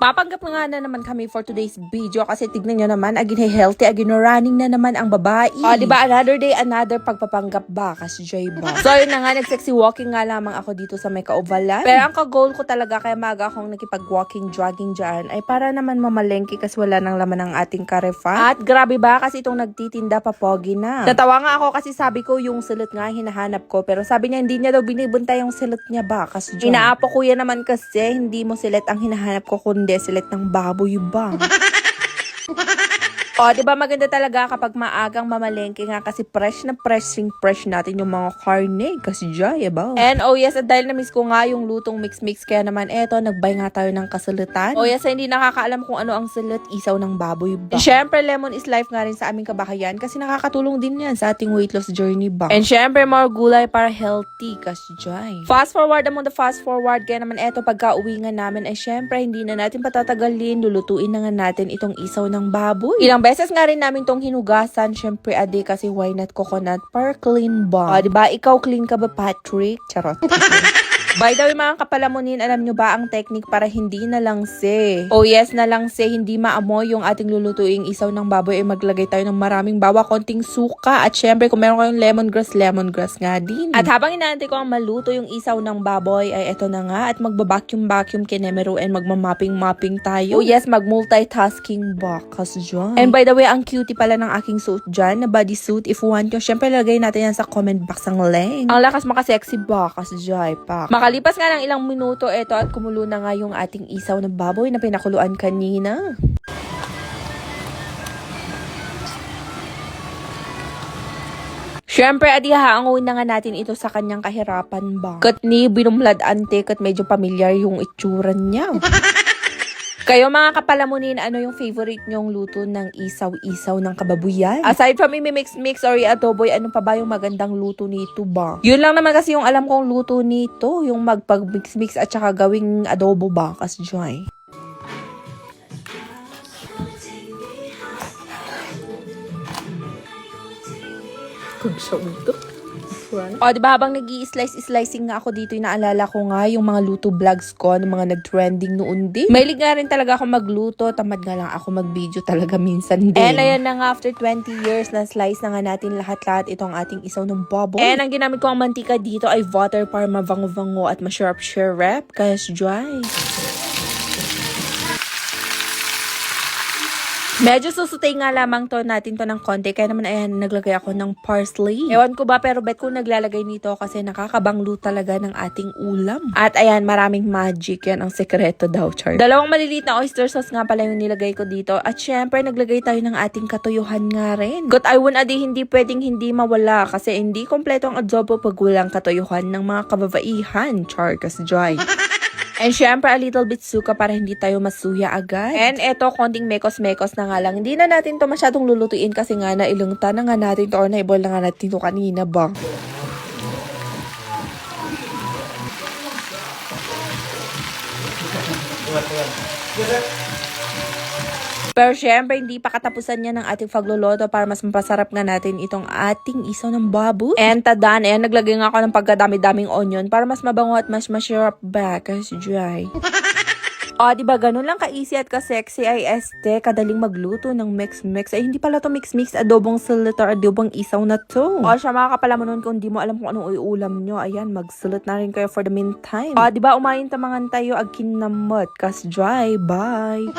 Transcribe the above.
Magpapanggap nga na naman kami for today's video kasi tignan nyo naman, agin healthy, agin running na naman ang babae. Diba, another day, another pagpapanggap ba? Kasi Joy ba? So, yun na nga, nag-sexy walking nga lamang ako dito sa may kaovalan. Pero ang ka-goal ko talaga, kaya maaga akong nakipag-walking, jogging dyan, ay para naman mamalengke kasi wala nang laman ng ating karefa. At grabe ba, kasi itong nagtitinda papogi na. Natawa nga ako kasi sabi ko yung silot nga hinahanap ko. Pero sabi niya, hindi niya daw binibunta yung silot niya ba? Kasi Joy. Inaapo ko yan naman kasi, hindi mo silot ang hinahanap ko, kundi silot ng baboy ba? Diba maganda talaga kapag maagang mamalengke nga kasi fresh natin yung mga karne kasi Jay, ba? And yes, at dahil na-miss ko nga yung lutong mix-mix, kaya naman eto, nagbay nga tayo ng kasulutan. Yes, hindi nakakaalam kung ano ang sulut, isaw ng baboy ba? And syempre, lemon is life nga rin sa aming kabahayan kasi nakakatulong din yan sa ating weight loss journey ba? And syempre, more gulay para healthy kasi Jay. Fast forward among the fast forward, kaya naman eto, pagka uwi nga namin ay syempre, hindi na natin patatagalin, lulutuin na nga natin itong isaw ng baboy. Ilang beses nga rin namin tong hinugasan, syempre ade kasi why not coconut para clean ba? Diba? Ikaw clean ka ba, Patrick? Charot. By the way, mga kapalamunin, alam nyo ba ang technique para hindi nalangse? Yes, nalangse, hindi maamoy yung ating lulutuing isaw ng baboy ay maglagay tayo ng maraming bawang, konting suka, at syempre kung meron kayong lemongrass nga din. At habang inaantay ko ang maluto yung isaw ng baboy, ay eto na nga, at magbabacuum kinemero and magmamapping tayo. Yes, mag-multitasking ba? Kasi dyan. And by the way, ang cutie pala ng aking suit dyan, na bodysuit, if you want nyo, syempre lagay natin yan sa comment box ang link. Ang lakas makasexy ba? Kasi dyan, pa. Makalipas nga ng ilang minuto, eto at kumulo na nga yung ating isaw ng baboy na pinakuluan kanina. Siyempre, hahanguin na nga natin ito sa kanyang kahirapan ba? Kat ni binumlad ante, kat medyo pamilyar yung itsura niya. Kayo mga kapalamunin, ano yung favorite nyong luto ng isaw-isaw ng kababuyan? Aside from mix or adobo, ano pa ba yung magandang luto nito ba? Yun lang naman kasi yung alam kong luto nito, yung magpag-mix at saka gawing adobo ba? Kasi Joy. Kung siya uto. Diba habang nag-i-slicing nga ako dito, naalala ko nga yung mga luto vlogs ko, ng mga nag-trending noon din. Mahilig nga rin talaga ako magluto, tamad nga lang ako mag-video talaga minsan din. And ayan na nga, after 20 years, na-slice na nga natin lahat-lahat itong ating isaw ng baboy. And ang ginamit ko ang mantika dito ay butter para mavango-vango at masarap-sarap. Kaya dry. Medyo susutay nga lamang to natin to ng konti. Kaya naman ayan, naglagay ako ng parsley. Ewan ko ba, pero bet ko naglalagay nito kasi nakakabanglo talaga ng ating ulam. At ayan, maraming magic. Yan ang sekreto daw, char. Dalawang maliliit na oyster sauce nga pala yung nilagay ko dito. At syempre, naglagay tayo ng ating katuyuhan nga rin. Got I won adi, hindi pwedeng hindi mawala. Kasi hindi kompleto ang adobo pag walang katuyuhan ng mga kababaihan. Char, kasi Joy. And syempre, a little bit suka para hindi tayo masuya agad. And eto, konting mekos-mekos na nga lang. Hindi na natin to masyadong lulutuin kasi nga nailungta na nga natin to or naibol na nga natin to kanina ba. Pero syempre, hindi pa katapusan niya ng ating pagluluto para mas mapasarap nga natin itong ating isaw ng baboy. And tadan, ayan, naglagay nga ako ng pagkadami-daming onion para mas mabango at mas masarap ba kasi dry. Diba ganun lang ka-easy at ka-sexy ay kadaling magluto ng mix-mix. Ay, hindi pala to mix-mix, adobong sulit or adobong isaw na to. Siya mga kapalamunon, kung di mo alam kung anong iulam nyo, ayan, magsulit na rin kayo for the meantime. Diba umayin tamangan tayo, agkin namot, kas dry, bye!